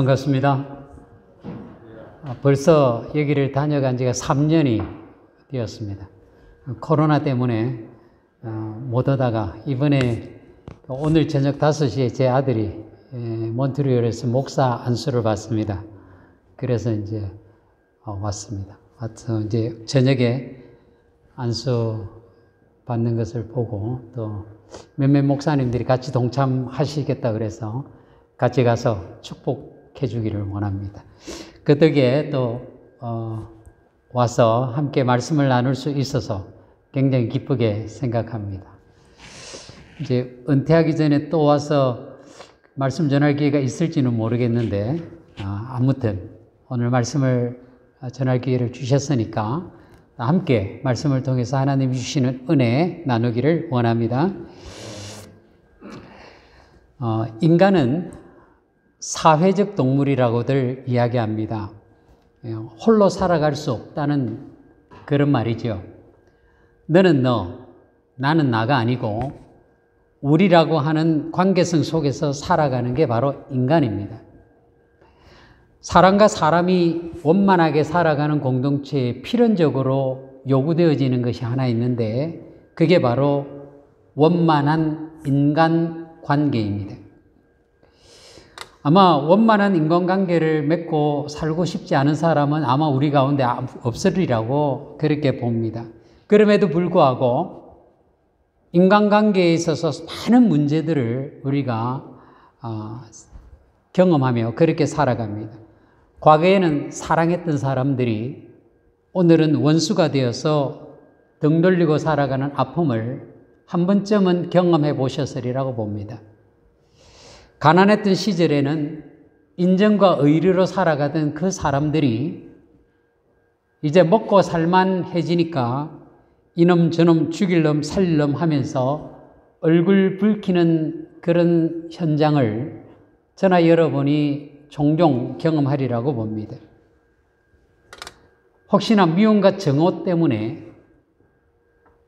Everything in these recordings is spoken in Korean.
반갑습니다. 벌써 여기를 다녀간 지가 3년이 되었습니다. 코로나 때문에 못 오다가 이번에 오늘 저녁 5시에 제 아들이 몬트리올에서 목사 안수를 받습니다. 그래서 이제 왔습니다. 와서 이제 저녁에 안수 받는 것을 보고 또 몇몇 목사님들이 같이 동참하시겠다 그래서 같이 가서 축복해 주기를 원합니다. 그 덕에 또 와서 함께 말씀을 나눌 수 있어서 굉장히 기쁘게 생각합니다. 이제 은퇴하기 전에 또 와서 말씀 전할 기회가 있을지는 모르겠는데 아무튼 오늘 말씀을 전할 기회를 주셨으니까 함께 말씀을 통해서 하나님이 주시는 은혜 나누기를 원합니다. 인간은 사회적 동물이라고들 이야기합니다. 홀로 살아갈 수 없다는 그런 말이죠. 너는 너, 나는 나가 아니고 우리라고 하는 관계성 속에서 살아가는 게 바로 인간입니다. 사람과 사람이 원만하게 살아가는 공동체에 필연적으로 요구되어지는 것이 하나 있는데 그게 바로 원만한 인간관계입니다. 아마 원만한 인간관계를 맺고 살고 싶지 않은 사람은 아마 우리 가운데 없으리라고 그렇게 봅니다. 그럼에도 불구하고 인간관계에 있어서 많은 문제들을 우리가 경험하며 그렇게 살아갑니다. 과거에는 사랑했던 사람들이 오늘은 원수가 되어서 등 돌리고 살아가는 아픔을 한 번쯤은 경험해 보셨으리라고 봅니다. 가난했던 시절에는 인정과 의리로 살아가던 그 사람들이 이제 먹고 살만해지니까 이놈 저놈 죽일 놈 살릴 놈 하면서 얼굴 붉히는 그런 현장을 저나 여러분이 종종 경험하리라고 봅니다. 혹시나 미움과 정오 때문에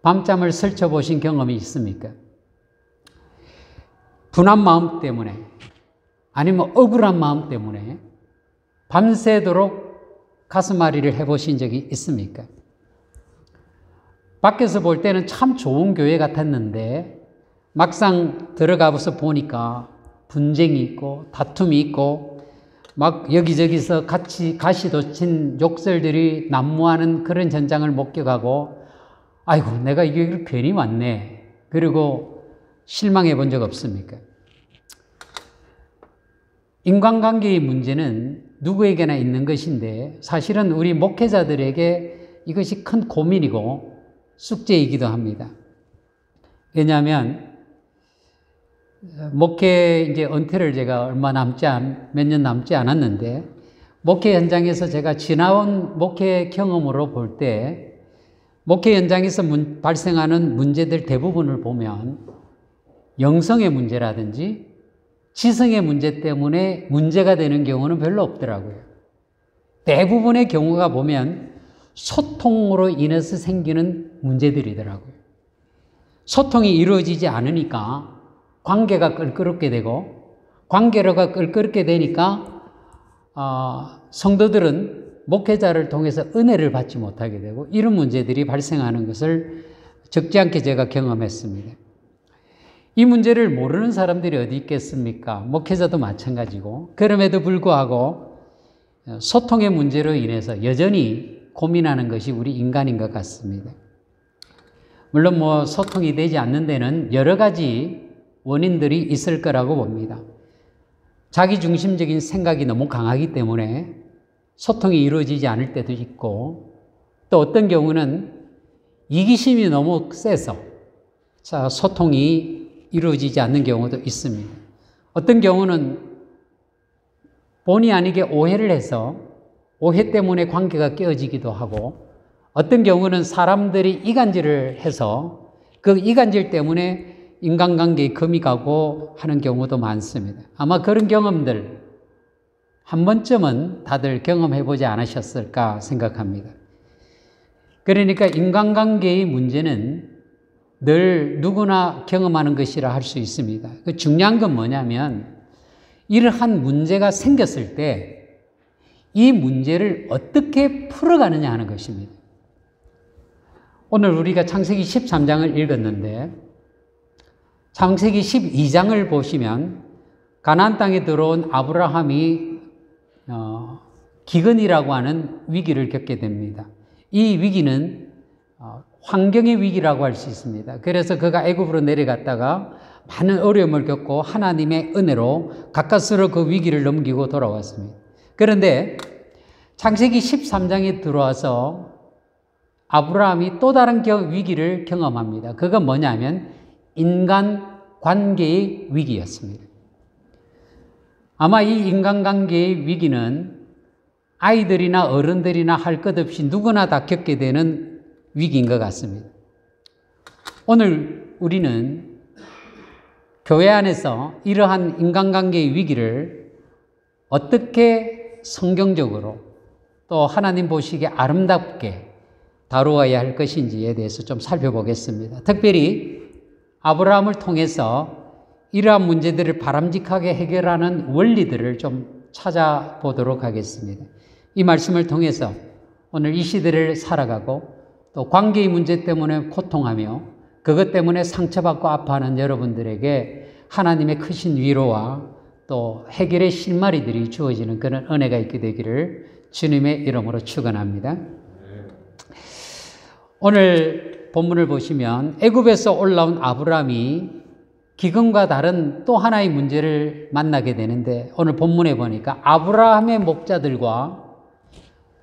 밤잠을 설쳐보신 경험이 있습니까? 분한 마음 때문에 아니면 억울한 마음 때문에 밤새도록 가슴앓이를 해보신 적이 있습니까? 밖에서 볼 때는 참 좋은 교회 같았는데 막상 들어가서 보니까 분쟁이 있고 다툼이 있고 막 여기저기서 같이 가시돋친 욕설들이 난무하는 그런 현장을 목격하고 아이고 내가 이게 괜히 왔네 그리고 실망해 본 적 없습니까? 인간관계의 문제는 누구에게나 있는 것인데 사실은 우리 목회자들에게 이것이 큰 고민이고 숙제이기도 합니다. 왜냐하면 목회 이제 은퇴를 제가 몇 년 남지 않았는데 목회 현장에서 제가 지나온 목회 경험으로 볼 때 목회 현장에서 발생하는 문제들 대부분을 보면 영성의 문제라든지 지성의 문제 때문에 문제가 되는 경우는 별로 없더라고요. 대부분의 경우가 보면 소통으로 인해서 생기는 문제들이더라고요. 소통이 이루어지지 않으니까 관계가 껄끄럽게 되고 관계가 껄끄럽게 되니까 성도들은 목회자를 통해서 은혜를 받지 못하게 되고 이런 문제들이 발생하는 것을 적지 않게 제가 경험했습니다. 이 문제를 모르는 사람들이 어디 있겠습니까? 목회자도 마찬가지고 그럼에도 불구하고 소통의 문제로 인해서 여전히 고민하는 것이 우리 인간인 것 같습니다. 물론 소통이 되지 않는 데는 여러 가지 원인들이 있을 거라고 봅니다. 자기중심적인 생각이 너무 강하기 때문에 소통이 이루어지지 않을 때도 있고 또 어떤 경우는 이기심이 너무 세서 소통이 이루어지지 않는 경우도 있습니다. 어떤 경우는 본의 아니게 오해를 해서 오해 때문에 관계가 깨어지기도 하고 어떤 경우는 사람들이 이간질을 해서 그 이간질 때문에 인간관계에 금이 가고 하는 경우도 많습니다. 아마 그런 경험들 한 번쯤은 다들 경험해보지 않으셨을까 생각합니다. 그러니까 인간관계의 문제는 늘 누구나 경험하는 것이라 할 수 있습니다. 중요한 건 뭐냐면 이러한 문제가 생겼을 때 이 문제를 어떻게 풀어가느냐 하는 것입니다. 오늘 우리가 창세기 13장을 읽었는데 창세기 12장을 보시면 가나안 땅에 들어온 아브라함이 기근이라고 하는 위기를 겪게 됩니다. 이 위기는 환경의 위기라고 할 수 있습니다. 그래서 그가 애굽으로 내려갔다가 많은 어려움을 겪고 하나님의 은혜로 가까스로 그 위기를 넘기고 돌아왔습니다. 그런데 창세기 13장에 들어와서 아브라함이 또 다른 위기를 경험합니다. 그건 뭐냐면 인간 관계의 위기였습니다. 아마 이 인간관계의 위기는 아이들이나 어른들이나 할 것 없이 누구나 다 겪게 되는 위기인 것 같습니다. 오늘 우리는 교회 안에서 이러한 인간관계의 위기를 어떻게 성경적으로 또 하나님 보시기에 아름답게 다루어야 할 것인지에 대해서 좀 살펴보겠습니다. 특별히 아브라함을 통해서 이러한 문제들을 바람직하게 해결하는 원리들을 좀 찾아보도록 하겠습니다. 이 말씀을 통해서 오늘 이 시대를 살아가고 또 관계의 문제 때문에 고통하며 그것 때문에 상처받고 아파하는 여러분들에게 하나님의 크신 위로와 또 해결의 실마리들이 주어지는 그런 은혜가 있게 되기를 주님의 이름으로 축원합니다. 오늘 본문을 보시면 애굽에서 올라온 아브라함이 기근과 다른 또 하나의 문제를 만나게 되는데 오늘 본문에 보니까 아브라함의 목자들과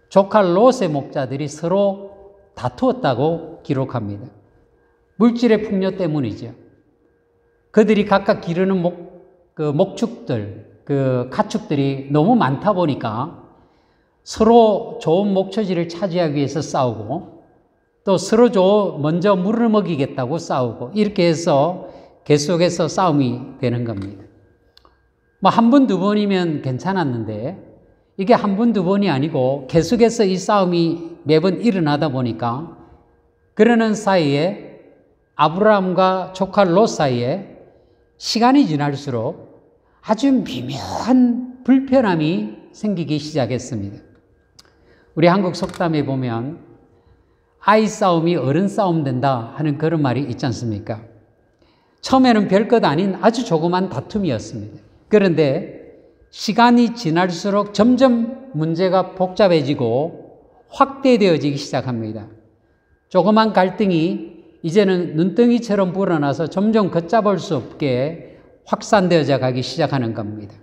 조카 롯의 목자들이 서로 다투었다고 기록합니다. 물질의 풍요 때문이죠. 그들이 각각 기르는 목축들, 가축들이 너무 많다 보니까 서로 좋은 목초지를 차지하기 위해서 싸우고 또 서로 먼저 물을 먹이겠다고 싸우고 이렇게 해서 계속해서 싸움이 되는 겁니다. 뭐 한 번, 두 번이면 괜찮았는데 이게 한 번, 두 번이 아니고 계속해서 이 싸움이 매번 일어나다 보니까 그러는 사이에 아브라함과 조카 롯 사이에 시간이 지날수록 아주 미묘한 불편함이 생기기 시작했습니다. 우리 한국 속담에 보면 아이 싸움이 어른 싸움 된다 하는 그런 말이 있지 않습니까? 처음에는 별것 아닌 아주 조그만 다툼이었습니다. 그런데 시간이 지날수록 점점 문제가 복잡해지고 확대되어지기 시작합니다. 조그만 갈등이 이제는 눈덩이처럼 불어나서 점점 걷잡을 수 없게 확산되어져 가기 시작하는 겁니다.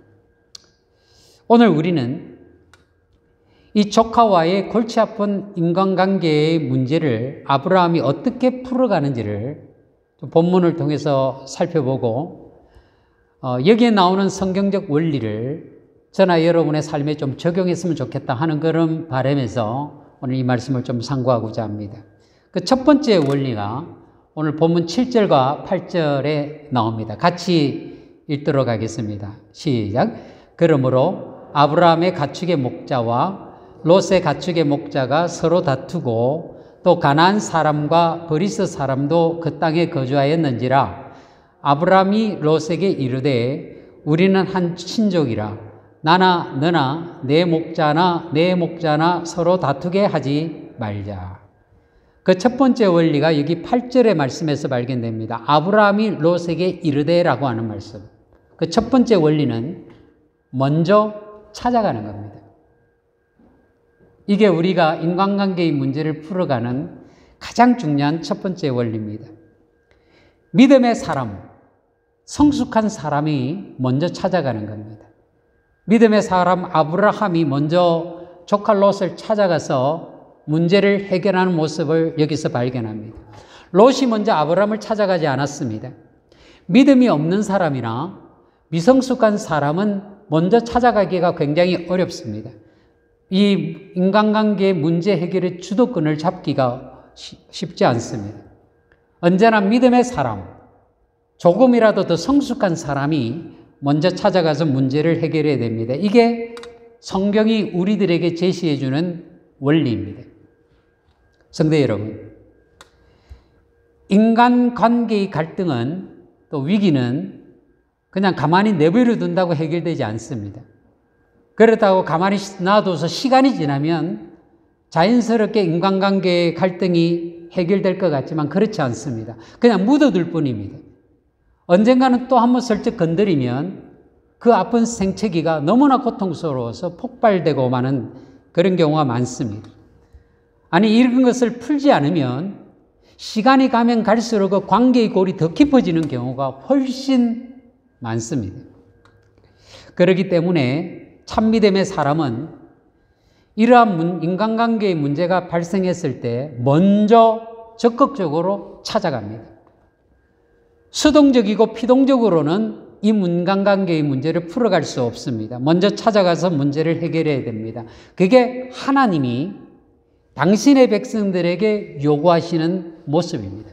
오늘 우리는 이 조카와의 골치 아픈 인간관계의 문제를 아브라함이 어떻게 풀어가는지를 본문을 통해서 살펴보고 여기에 나오는 성경적 원리를 저나 여러분의 삶에 좀 적용했으면 좋겠다 하는 그런 바람에서 오늘 이 말씀을 좀 상고하고자 합니다. 그 첫 번째 원리가 오늘 본문 7절과 8절에 나옵니다. 같이 읽도록 하겠습니다. 시작. 그러므로 아브라함의 가축의 목자와 롯의 가축의 목자가 서로 다투고 또 가나안 사람과 브리스 사람도 그 땅에 거주하였는지라. 아브라함이 롯에게 이르되 우리는 한 친족이라 나나 너나 내 목자나 내 목자나 서로 다투게 하지 말자. 그 첫 번째 원리가 여기 8절의 말씀에서 발견됩니다. 아브라함이 롯에게 이르되라고 하는 말씀. 그 첫 번째 원리는 먼저 찾아가는 겁니다. 이게 우리가 인간관계의 문제를 풀어가는 가장 중요한 첫 번째 원리입니다. 믿음의 사람, 성숙한 사람이 먼저 찾아가는 겁니다. 믿음의 사람 아브라함이 먼저 조카 롯을 찾아가서 문제를 해결하는 모습을 여기서 발견합니다. 롯이 먼저 아브라함을 찾아가지 않았습니다. 믿음이 없는 사람이나 미성숙한 사람은 먼저 찾아가기가 굉장히 어렵습니다. 이 인간관계의 문제 해결의 주도권을 잡기가 쉽지 않습니다. 언제나 믿음의 사람, 조금이라도 더 성숙한 사람이 먼저 찾아가서 문제를 해결해야 됩니다. 이게 성경이 우리들에게 제시해 주는 원리입니다. 성도 여러분, 인간관계의 갈등은 또 위기는 그냥 가만히 내버려 둔다고 해결되지 않습니다. 그렇다고 가만히 놔둬서 시간이 지나면 자연스럽게 인간관계의 갈등이 해결될 것 같지만 그렇지 않습니다. 그냥 묻어둘 뿐입니다. 언젠가는 또 한번 슬쩍 건드리면 그 아픈 생채기가 너무나 고통스러워서 폭발되고 마는 그런 경우가 많습니다. 아니, 이런 것을 풀지 않으면 시간이 가면 갈수록 그 관계의 골이 더 깊어지는 경우가 훨씬 많습니다. 그렇기 때문에 참믿음의 사람은 이러한 인간관계의 문제가 발생했을 때 먼저 적극적으로 찾아갑니다. 수동적이고 피동적으로는 이 인간관계의 문제를 풀어갈 수 없습니다. 먼저 찾아가서 문제를 해결해야 됩니다. 그게 하나님이 당신의 백성들에게 요구하시는 모습입니다.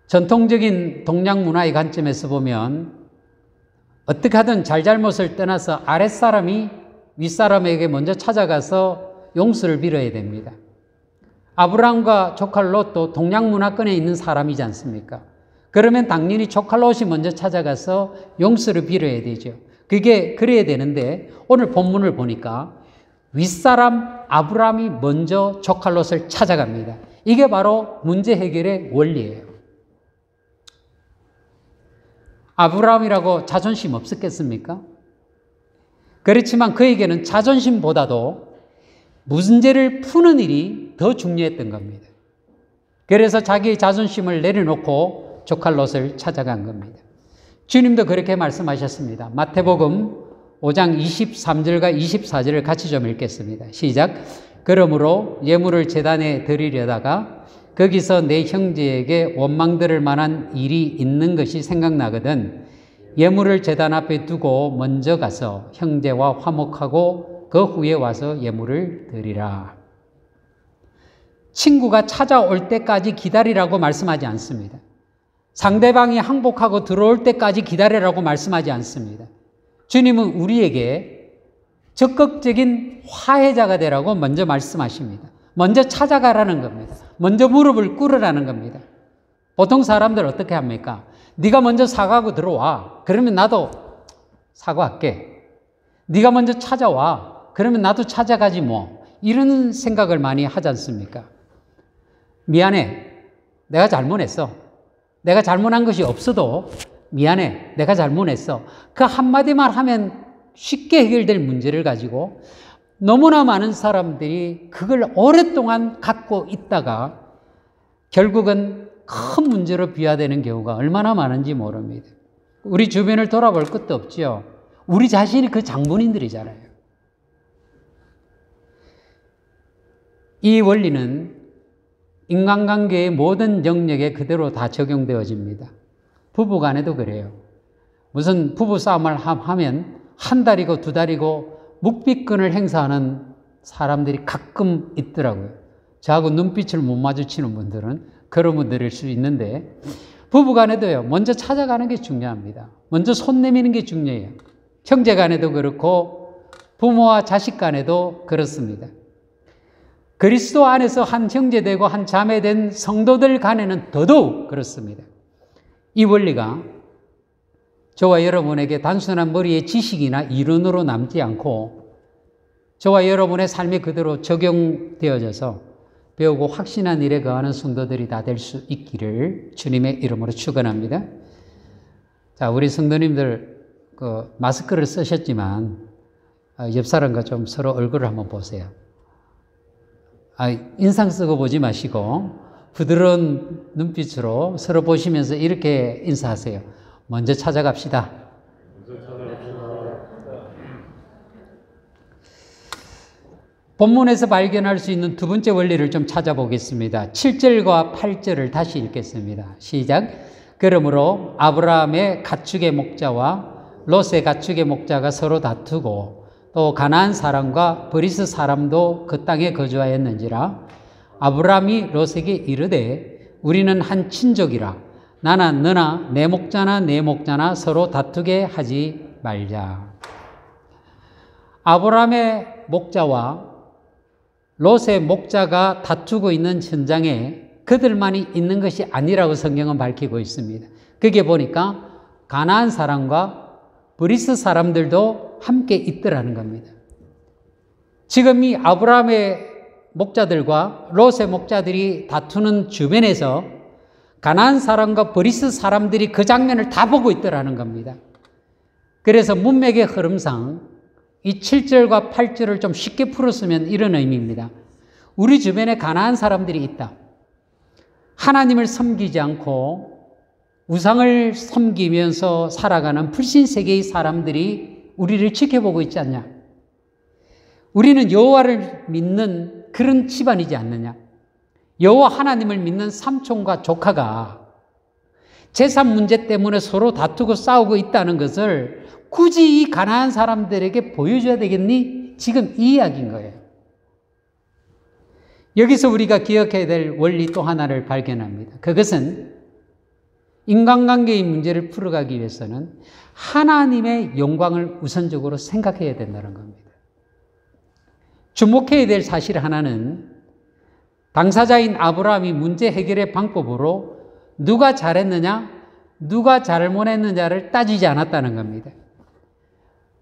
전통적인 동양 문화의 관점에서 보면 어떻게 하든 잘잘못을 떠나서 아랫사람이 윗사람에게 먼저 찾아가서 용서를 빌어야 됩니다. 아브라함과 조카 롯도 동양 문화권에 있는 사람이지 않습니까? 그러면 당연히 조카 롯이 먼저 찾아가서 용서를 빌어야 되죠. 그게 그래야 되는데 오늘 본문을 보니까 윗사람 아브라함이 먼저 조카 롯을 찾아갑니다. 이게 바로 문제 해결의 원리예요. 아브라함이라고 자존심 없었겠습니까? 그렇지만 그에게는 자존심보다도 문제를 푸는 일이 더 중요했던 겁니다. 그래서 자기의 자존심을 내려놓고 조카 롯을 찾아간 겁니다. 주님도 그렇게 말씀하셨습니다. 마태복음 5장 23절과 24절을 같이 좀 읽겠습니다. 시작. 그러므로 예물을 제단에 드리려다가 거기서 내 형제에게 원망들을 만한 일이 있는 것이 생각나거든 예물을 제단 앞에 두고 먼저 가서 형제와 화목하고 그 후에 와서 예물을 드리라. 친구가 찾아올 때까지 기다리라고 말씀하지 않습니다. 상대방이 항복하고 들어올 때까지 기다리라고 말씀하지 않습니다. 주님은 우리에게 적극적인 화해자가 되라고 먼저 말씀하십니다. 먼저 찾아가라는 겁니다. 먼저 무릎을 꿇으라는 겁니다. 보통 사람들 어떻게 합니까? 네가 먼저 사과하고 들어와. 그러면 나도 사과할게. 네가 먼저 찾아와. 그러면 나도 찾아가지 뭐. 이런 생각을 많이 하지 않습니까? 미안해. 내가 잘못했어. 내가 잘못한 것이 없어도 미안해. 내가 잘못했어. 그 한마디만 하면 쉽게 해결될 문제를 가지고 너무나 많은 사람들이 그걸 오랫동안 갖고 있다가 결국은 큰 문제로 비화되는 경우가 얼마나 많은지 모릅니다. 우리 주변을 돌아볼 것도 없죠. 우리 자신이 그 장본인들이잖아요. 이 원리는 인간관계의 모든 영역에 그대로 다 적용되어집니다. 부부간에도 그래요. 무슨 부부싸움을 하면 한 달이고 두 달이고 묵비권을 행사하는 사람들이 가끔 있더라고요. 저하고 눈빛을 못 마주치는 분들은 그런 분들일 수 있는데 부부간에도요. 먼저 찾아가는 게 중요합니다. 먼저 손 내미는 게 중요해요. 형제간에도 그렇고 부모와 자식간에도 그렇습니다. 그리스도 안에서 한 형제되고 한 자매된 성도들 간에는 더더욱 그렇습니다. 이 원리가 저와 여러분에게 단순한 머리의 지식이나 이론으로 남지 않고 저와 여러분의 삶에 그대로 적용되어져서 배우고 확신한 일에 거하는 성도들이 다 될 수 있기를 주님의 이름으로 축원합니다. 자, 우리 성도님들 마스크를 쓰셨지만 옆 사람과 좀 서로 얼굴을 한번 보세요. 인상 쓰고 보지 마시고 부드러운 눈빛으로 서로 보시면서 이렇게 인사하세요. 먼저 찾아갑시다. 본문에서 발견할 수 있는 두 번째 원리를 좀 찾아보겠습니다. 7절과 8절을 다시 읽겠습니다. 시작. 그러므로 아브라함의 가축의 목자와 롯의 가축의 목자가 서로 다투고 또 가나안 사람과 브리스 사람도 그 땅에 거주하였는지라 아브라함이 롯에게 이르되 우리는 한 친족이라 나나 너나 내 목자나 내 목자나 서로 다투게 하지 말자. 아브라함의 목자와 롯의 목자가 다투고 있는 현장에 그들만이 있는 것이 아니라고 성경은 밝히고 있습니다. 거기에 보니까 가나안 사람과 브리스 사람들도 함께 있더라는 겁니다. 지금 이 아브라함의 목자들과 롯의 목자들이 다투는 주변에서 가나안 사람과 브리스 사람들이 그 장면을 다 보고 있더라는 겁니다. 그래서 문맥의 흐름상 이 7절과 8절을 좀 쉽게 풀었으면 이런 의미입니다. 우리 주변에 가나안 사람들이 있다. 하나님을 섬기지 않고 우상을 섬기면서 살아가는 불신세계의 사람들이 우리를 지켜보고 있지 않냐. 우리는 여호와를 믿는 그런 집안이지 않느냐. 여호와 하나님을 믿는 삼촌과 조카가 재산 문제 때문에 서로 다투고 싸우고 있다는 것을 굳이 이 가나안 사람들에게 보여줘야 되겠니? 지금 이 이야기인 거예요. 여기서 우리가 기억해야 될 원리 또 하나를 발견합니다. 그것은 인간관계의 문제를 풀어가기 위해서는 하나님의 영광을 우선적으로 생각해야 된다는 겁니다. 주목해야 될 사실 하나는 당사자인 아브라함이 문제 해결의 방법으로 누가 잘했느냐, 누가 잘못했느냐를 따지지 않았다는 겁니다.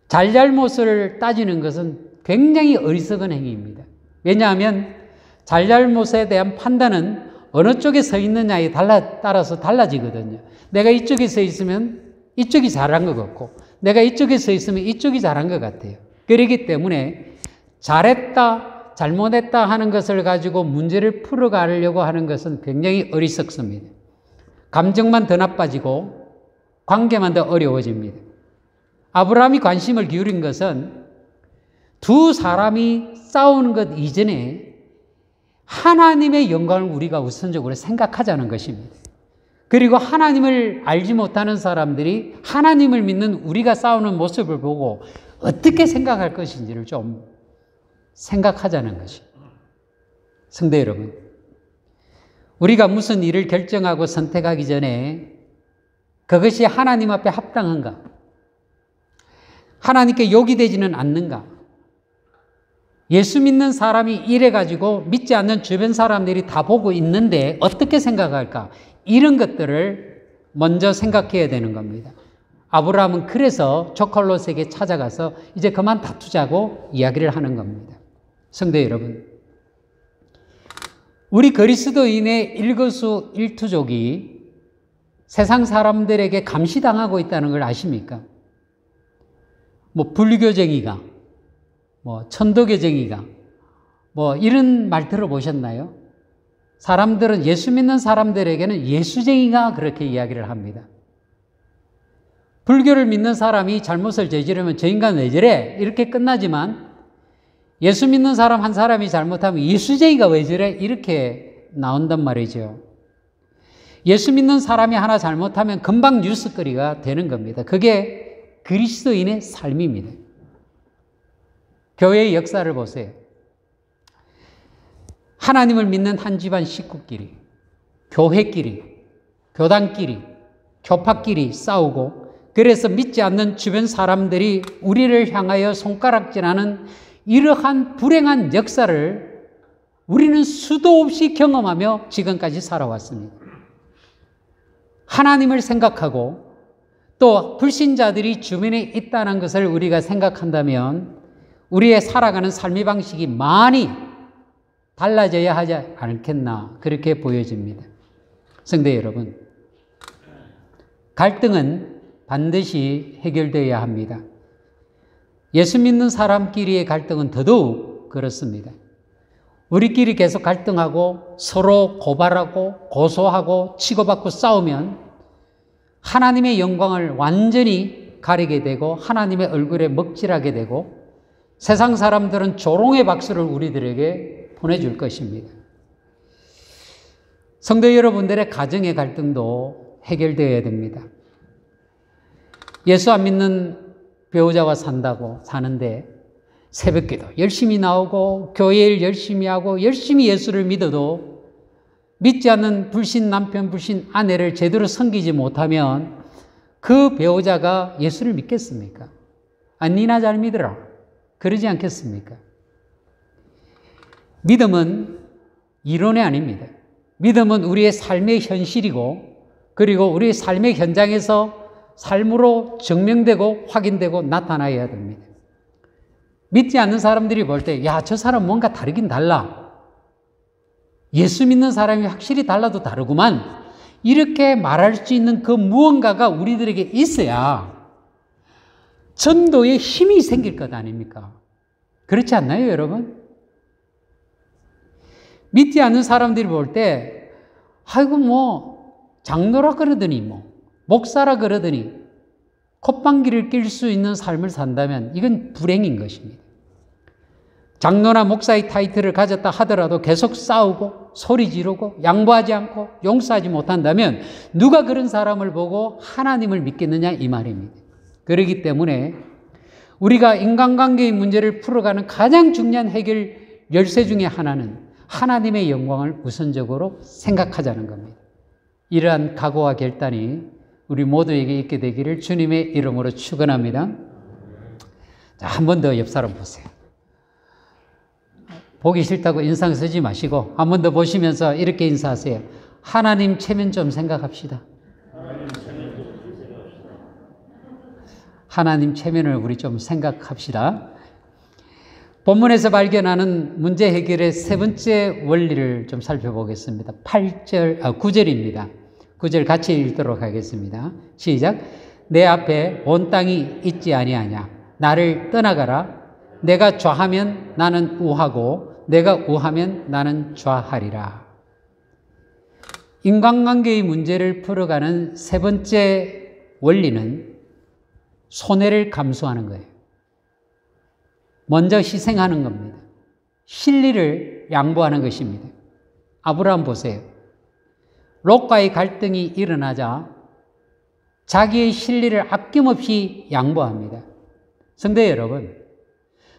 잘잘못을 따지는 것은 굉장히 어리석은 행위입니다. 왜냐하면 잘잘못에 대한 판단은 어느 쪽에 서 있느냐에 따라서 달라지거든요. 내가 이쪽에 서 있으면 이쪽이 잘한 것 같고 내가 이쪽에 서 있으면 이쪽이 잘한 것 같아요. 그렇기 때문에 잘했다, 잘못했다 하는 것을 가지고 문제를 풀어가려고 하는 것은 굉장히 어리석습니다. 감정만 더 나빠지고 관계만 더 어려워집니다. 아브라함이 관심을 기울인 것은 두 사람이 싸우는 것 이전에 하나님의 영광을 우리가 우선적으로 생각하자는 것입니다. 그리고 하나님을 알지 못하는 사람들이 하나님을 믿는 우리가 싸우는 모습을 보고 어떻게 생각할 것인지를 좀 생각하자는 것입니다. 성도 여러분, 우리가 무슨 일을 결정하고 선택하기 전에 그것이 하나님 앞에 합당한가? 하나님께 욕이 되지는 않는가? 예수 믿는 사람이 이래가지고 믿지 않는 주변 사람들이 다 보고 있는데 어떻게 생각할까? 이런 것들을 먼저 생각해야 되는 겁니다. 아브라함은 그래서 조카 롯에게 찾아가서 이제 그만 다투자고 이야기를 하는 겁니다. 성도 여러분, 우리 그리스도인의 일거수일투족이 세상 사람들에게 감시당하고 있다는 걸 아십니까? 불교쟁이가, 천도교쟁이가, 이런 말 들어보셨나요? 사람들은 예수 믿는 사람들에게는 예수쟁이가 그렇게 이야기를 합니다. 불교를 믿는 사람이 잘못을 저지르면 저 인간 왜 저래? 이렇게 끝나지만 예수 믿는 사람 한 사람이 잘못하면 예수쟁이가 왜 저래? 이렇게 나온단 말이죠. 예수 믿는 사람이 하나 잘못하면 금방 뉴스거리가 되는 겁니다. 그게 그리스도인의 삶입니다. 교회의 역사를 보세요. 하나님을 믿는 한 집안 식구끼리, 교회끼리, 교단끼리, 교파끼리 싸우고 그래서 믿지 않는 주변 사람들이 우리를 향하여 손가락질하는 이러한 불행한 역사를 우리는 수도 없이 경험하며 지금까지 살아왔습니다. 하나님을 생각하고 또 불신자들이 주변에 있다는 것을 우리가 생각한다면 우리의 살아가는 삶의 방식이 많이 달라져야 하지 않겠나 그렇게 보여집니다. 성도 여러분, 갈등은 반드시 해결되어야 합니다. 예수 믿는 사람끼리의 갈등은 더더욱 그렇습니다. 우리끼리 계속 갈등하고 서로 고발하고 고소하고 치고받고 싸우면 하나님의 영광을 완전히 가리게 되고 하나님의 얼굴에 먹칠하게 되고 세상 사람들은 조롱의 박수를 우리들에게 보내줄 것입니다. 성도 여러분들의 가정의 갈등도 해결되어야 됩니다. 예수 안 믿는 배우자와 사는데 새벽기도 열심히 나오고 교회 일 열심히 하고 열심히 예수를 믿어도 믿지 않는 불신 남편, 불신 아내를 제대로 섬기지 못하면 그 배우자가 예수를 믿겠습니까? 니나 잘 믿으라. 그러지 않겠습니까? 믿음은 이론이 아닙니다. 믿음은 우리의 삶의 현실이고 그리고 우리 삶의 현장에서 삶으로 증명되고 확인되고 나타나야 됩니다. 믿지 않는 사람들이 볼 때, 야, 저 사람 뭔가 다르긴 달라. 예수 믿는 사람이 확실히 달라도 다르구만. 이렇게 말할 수 있는 그 무언가가 우리들에게 있어야 전도에 힘이 생길 것 아닙니까? 그렇지 않나요, 여러분? 믿지 않는 사람들이 볼 때, 아이고, 장로라 그러더니, 목사라 그러더니, 콧방귀를 낄 수 있는 삶을 산다면 이건 불행인 것입니다. 장로나 목사의 타이틀을 가졌다 하더라도 계속 싸우고 소리 지르고 양보하지 않고 용서하지 못한다면 누가 그런 사람을 보고 하나님을 믿겠느냐 이 말입니다. 그렇기 때문에 우리가 인간관계의 문제를 풀어가는 가장 중요한 해결 열쇠 중에 하나는 하나님의 영광을 우선적으로 생각하자는 겁니다. 이러한 각오와 결단이 우리 모두에게 있게 되기를 주님의 이름으로 축원합니다. 자, 한 번 더 옆 사람 보세요. 보기 싫다고 인상 쓰지 마시고 한 번 더 보시면서 이렇게 인사하세요. 하나님 체면 좀 생각합시다. 하나님 체면을 우리 좀 생각합시다. 본문에서 발견하는 문제 해결의 세 번째 원리를 좀 살펴보겠습니다. 9절입니다. 9절 같이 읽도록 하겠습니다. 시작. 내 앞에 온 땅이 있지 아니하냐. 나를 떠나가라. 내가 좌하면 나는 우하고 내가 우하면 나는 좌하리라. 인간관계의 문제를 풀어가는 세 번째 원리는 손해를 감수하는 거예요. 먼저 희생하는 겁니다. 실리를 양보하는 것입니다. 아브라함 보세요. 롯과의 갈등이 일어나자 자기의 실리를 아낌없이 양보합니다. 성도 여러분,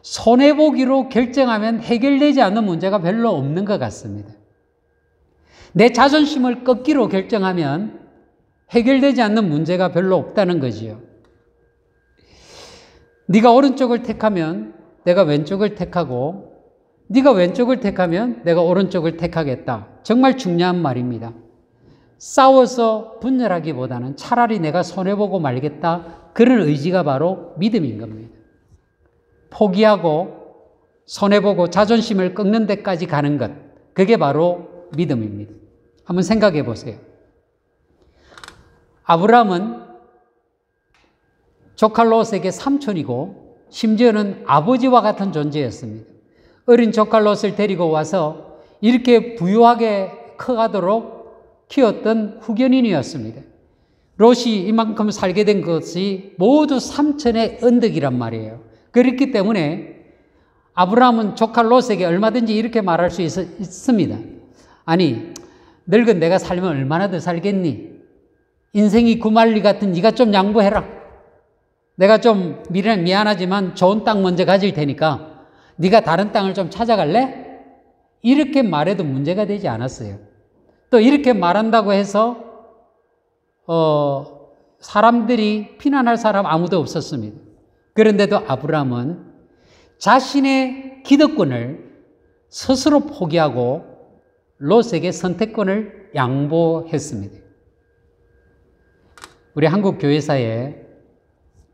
손해보기로 결정하면 해결되지 않는 문제가 별로 없는 것 같습니다. 내 자존심을 꺾기로 결정하면 해결되지 않는 문제가 별로 없다는 거지요. 네가 오른쪽을 택하면 내가 왼쪽을 택하고 네가 왼쪽을 택하면 내가 오른쪽을 택하겠다. 정말 중요한 말입니다. 싸워서 분열하기보다는 차라리 내가 손해보고 말겠다. 그런 의지가 바로 믿음인 겁니다. 포기하고 손해보고 자존심을 꺾는 데까지 가는 것, 그게 바로 믿음입니다. 한번 생각해 보세요. 아브라함은 조카 롯에게 삼촌이고 심지어는 아버지와 같은 존재였습니다. 어린 조카 롯을 데리고 와서 이렇게 부유하게 커가도록 키웠던 후견인이었습니다. 롯이 이만큼 살게 된 것이 모두 삼촌의 언덕이란 말이에요. 그렇기 때문에 아브라함은 조카 롯에게 얼마든지 이렇게 말할 수 있습니다. 아니, 늙은 내가 살면 얼마나 더 살겠니? 인생이 구말리 같은 네가 좀 양보해라. 내가 좀 미안하지만 좋은 땅 먼저 가질 테니까 네가 다른 땅을 좀 찾아갈래? 이렇게 말해도 문제가 되지 않았어요. 또 이렇게 말한다고 해서 사람들이 피난할 사람 아무도 없었습니다. 그런데도 아브라함은 자신의 기득권을 스스로 포기하고 롯에게 선택권을 양보했습니다. 우리 한국 교회사에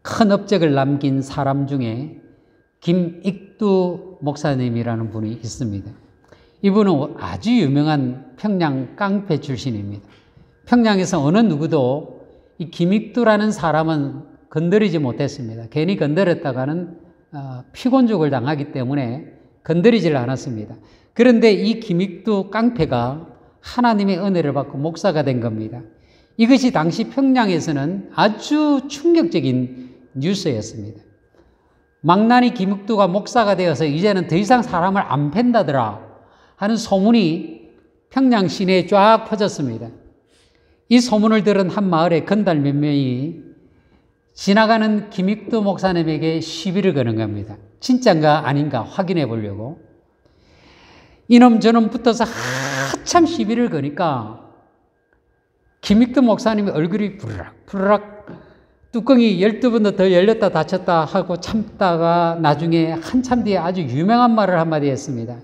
큰 업적을 남긴 사람 중에 김익두 목사님이라는 분이 있습니다. 이분은 아주 유명한 평양 깡패 출신입니다. 평양에서 어느 누구도 이 김익두라는 사람은 건드리지 못했습니다. 괜히 건드렸다가는 피곤족을 당하기 때문에 건드리질 않았습니다. 그런데 이 김익두 깡패가 하나님의 은혜를 받고 목사가 된 겁니다. 이것이 당시 평양에서는 아주 충격적인 뉴스였습니다. 망나니 김익두가 목사가 되어서 이제는 더 이상 사람을 안 팬다더라 하는 소문이 평양 시내에 쫙 퍼졌습니다. 이 소문을 들은 한 마을의 건달 몇 명이 지나가는 김익두 목사님에게 시비를 거는 겁니다. 진짜인가 아닌가 확인해 보려고. 이놈 저놈 붙어서 한참 시비를 거니까 김익두 목사님의 얼굴이 부르락 뚜껑이 12번도 더 열렸다 닫혔다 하고 참다가 나중에 한참 뒤에 아주 유명한 말을 한마디 했습니다.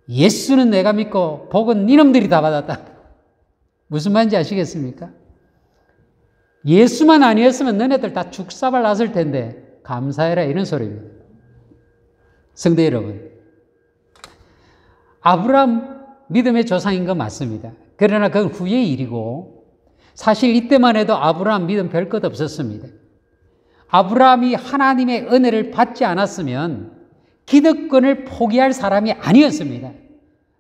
예수는 내가 믿고 복은 니놈들이 다 받았다. 무슨 말인지 아시겠습니까? 예수만 아니었으면 너네들 다 죽사발 났을 텐데 감사해라, 이런 소리입니다. 성도 여러분, 아브라함 믿음의 조상인 건 맞습니다. 그러나 그건 후의 일이고, 사실 이때만 해도 아브라함 믿음 별 것 없었습니다. 아브라함이 하나님의 은혜를 받지 않았으면 기득권을 포기할 사람이 아니었습니다.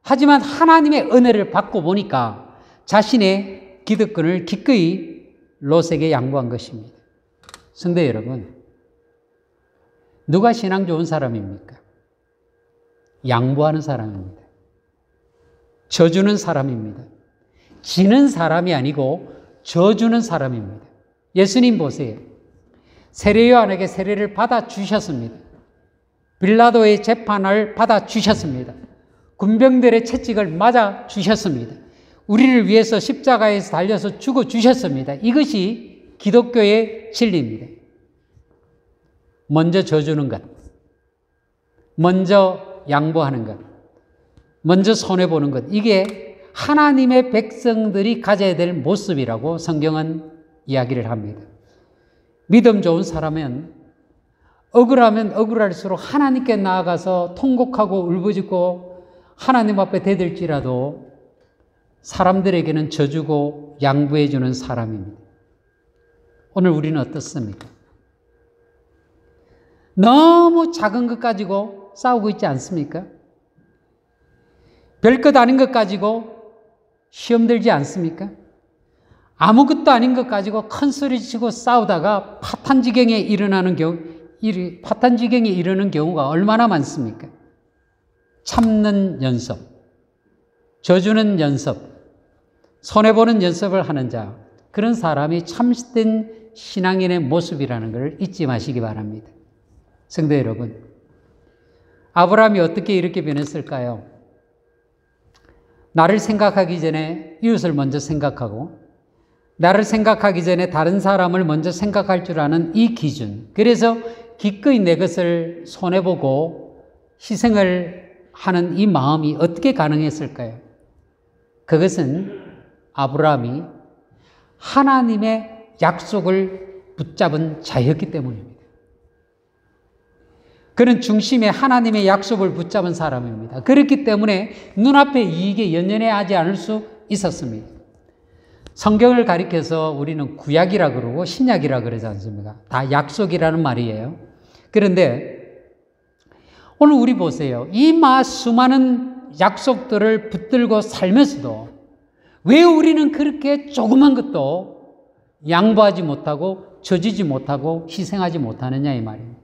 하지만 하나님의 은혜를 받고 보니까 자신의 기득권을 기꺼이 롯에게 양보한 것입니다. 성도 여러분, 누가 신앙 좋은 사람입니까? 양보하는 사람입니다. 져주는 사람입니다. 지는 사람이 아니고 져주는 사람입니다. 예수님 보세요. 세례요한에게 세례를 받아주셨습니다. 빌라도의 재판을 받아주셨습니다. 군병들의 채찍을 맞아주셨습니다. 우리를 위해서 십자가에서 달려서 죽어주셨습니다. 이것이 기독교의 진리입니다. 먼저 져주는 것, 먼저 양보하는 것, 먼저 손해보는 것, 이게 하나님의 백성들이 가져야 될 모습이라고 성경은 이야기를 합니다. 믿음 좋은 사람은 억울하면 억울할수록 하나님께 나아가서 통곡하고 울부짖고 하나님 앞에 대들지라도 사람들에게는 져주고 양보해주는 사람입니다. 오늘 우리는 어떻습니까? 너무 작은 것 가지고 싸우고 있지 않습니까? 별것 아닌 것 가지고 시험 들지 않습니까? 아무것도 아닌 것 가지고 큰 소리 치고 싸우다가 파탄지경에 이르는 경우가 얼마나 많습니까? 참는 연습, 져주는 연습, 손해보는 연습을 하는 자, 그런 사람이 참된 신앙인의 모습이라는 것을 잊지 마시기 바랍니다. 성도 여러분, 아브라함이 어떻게 이렇게 변했을까요? 나를 생각하기 전에 이웃을 먼저 생각하고, 나를 생각하기 전에 다른 사람을 먼저 생각할 줄 아는 이 기준, 그래서 기꺼이 내 것을 손해보고 희생을 하는 이 마음이 어떻게 가능했을까요? 그것은 아브라함이 하나님의 약속을 붙잡은 자였기 때문입니다. 그는 중심에 하나님의 약속을 붙잡은 사람입니다. 그렇기 때문에 눈앞의 이익에 연연해하지 않을 수 있었습니다. 성경을 가리켜서 우리는 구약이라 그러고 신약이라 그러지 않습니까? 다 약속이라는 말이에요. 그런데 오늘 우리 보세요. 이 수많은 약속들을 붙들고 살면서도 왜 우리는 그렇게 조그만 것도 양보하지 못하고 져주지 못하고 희생하지 못하느냐, 이 말입니다.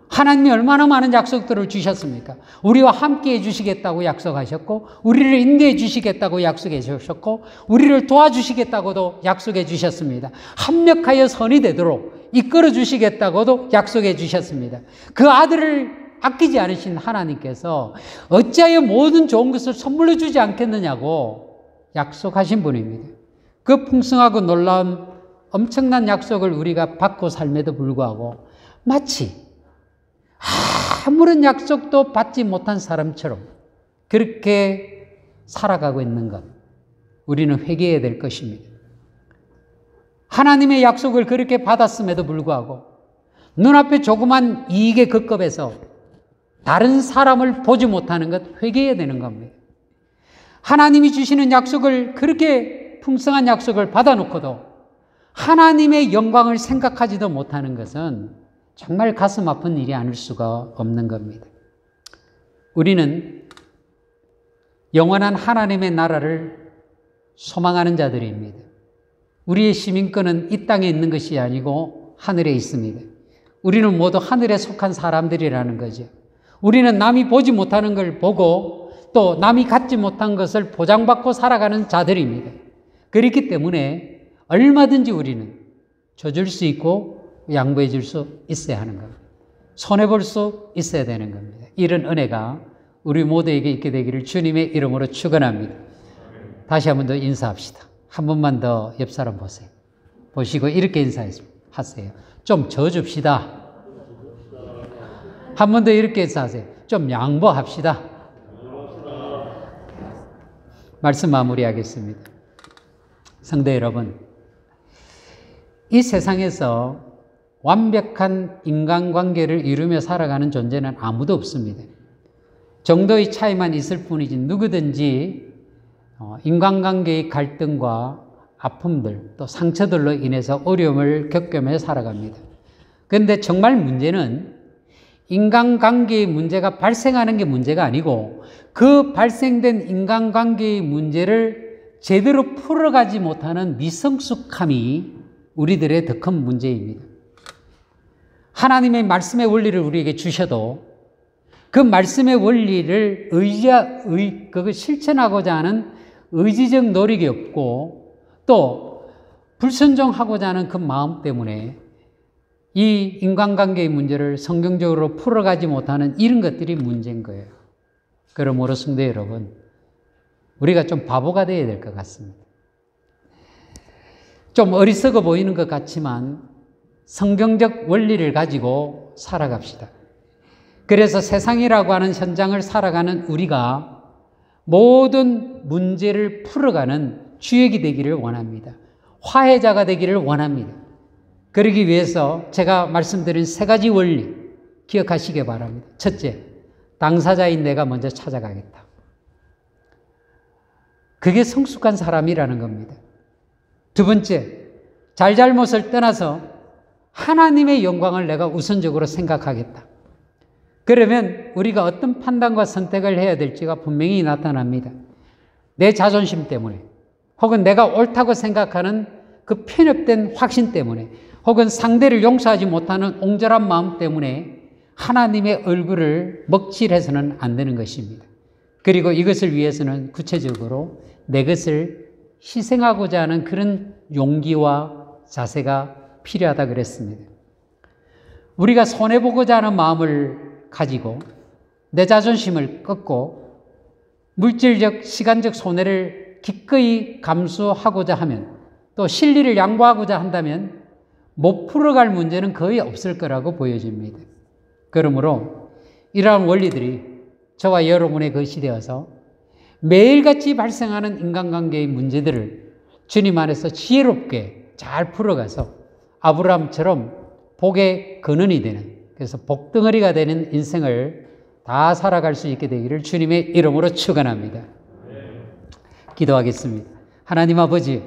하나님이 얼마나 많은 약속들을 주셨습니까? 우리와 함께 해주시겠다고 약속하셨고, 우리를 인도해 주시겠다고 약속해 주셨고, 우리를 도와주시겠다고도 약속해 주셨습니다. 합력하여 선이 되도록 이끌어 주시겠다고도 약속해 주셨습니다. 그 아들을 아끼지 않으신 하나님께서 어찌하여 모든 좋은 것을 선물로 주지 않겠느냐고 약속하신 분입니다. 그 풍성하고 놀라운 엄청난 약속을 우리가 받고 삶에도 불구하고 마치 아무런 약속도 받지 못한 사람처럼 그렇게 살아가고 있는 것, 우리는 회개해야 될 것입니다. 하나님의 약속을 그렇게 받았음에도 불구하고 눈앞에 조그만 이익에 급급해서 다른 사람을 보지 못하는 것, 회개해야 되는 겁니다. 하나님이 주시는 약속을, 그렇게 풍성한 약속을 받아놓고도 하나님의 영광을 생각하지도 못하는 것은 정말 가슴 아픈 일이 아닐 수가 없는 겁니다. 우리는 영원한 하나님의 나라를 소망하는 자들입니다. 우리의 시민권은 이 땅에 있는 것이 아니고 하늘에 있습니다. 우리는 모두 하늘에 속한 사람들이라는 거죠. 우리는 남이 보지 못하는 걸 보고 또 남이 갖지 못한 것을 보장받고 살아가는 자들입니다. 그렇기 때문에 얼마든지 우리는 져줄 수 있고 양보해 줄 수 있어야 하는 겁니다. 손해볼 수 있어야 되는 겁니다. 이런 은혜가 우리 모두에게 있게 되기를 주님의 이름으로 축원합니다. 다시 한 번 더 인사합시다. 한 번만 더 옆 사람 보세요. 보시고 이렇게 인사하세요. 좀 져줍시다. 한 번 더 이렇게 인사하세요. 좀 양보합시다. 말씀 마무리하겠습니다. 성도 여러분, 이 세상에서 완벽한 인간관계를 이루며 살아가는 존재는 아무도 없습니다. 정도의 차이만 있을 뿐이지 누구든지 인간관계의 갈등과 아픔들 또 상처들로 인해서 어려움을 겪으며 살아갑니다. 그런데 정말 문제는 인간관계의 문제가 발생하는 게 문제가 아니고 그 발생된 인간관계의 문제를 제대로 풀어가지 못하는 미성숙함이 우리들의 더 큰 문제입니다. 하나님의 말씀의 원리를 우리에게 주셔도 그 말씀의 원리를 그걸 실천하고자 하는 의지적 노력이 없고 또 불순종하고자 하는 그 마음 때문에 이 인간관계의 문제를 성경적으로 풀어가지 못하는 이런 것들이 문제인 거예요. 그러므로 성도 여러분, 우리가 좀 바보가 되어야 될 것 같습니다. 좀 어리석어 보이는 것 같지만 성경적 원리를 가지고 살아갑시다. 그래서 세상이라고 하는 현장을 살아가는 우리가 모든 문제를 풀어가는 주역이 되기를 원합니다. 화해자가 되기를 원합니다. 그러기 위해서 제가 말씀드린 3가지 원리 기억하시기 바랍니다. 첫째, 당사자인 내가 먼저 찾아가겠다. 그게 성숙한 사람이라는 겁니다. 두 번째, 잘잘못을 떠나서 하나님의 영광을 내가 우선적으로 생각하겠다. 그러면 우리가 어떤 판단과 선택을 해야 될지가 분명히 나타납니다. 내 자존심 때문에 혹은 내가 옳다고 생각하는 그 편협된 확신 때문에 혹은 상대를 용서하지 못하는 옹졸한 마음 때문에 하나님의 얼굴을 먹칠해서는 안 되는 것입니다. 그리고 이것을 위해서는 구체적으로 내 것을 희생하고자 하는 그런 용기와 자세가 필요하다 그랬습니다. 우리가 손해보고자 하는 마음을 가지고 내 자존심을 꺾고 물질적, 시간적 손해를 기꺼이 감수하고자 하면 또 실리를 양보하고자 한다면 못 풀어갈 문제는 거의 없을 거라고 보여집니다. 그러므로 이러한 원리들이 저와 여러분의 것이 되어서 매일같이 발생하는 인간관계의 문제들을 주님 안에서 지혜롭게 잘 풀어가서 아브라함처럼 복의 근원이 되는, 그래서 복덩어리가 되는 인생을 다 살아갈 수 있게 되기를 주님의 이름으로 축원합니다. 기도하겠습니다. 하나님 아버지,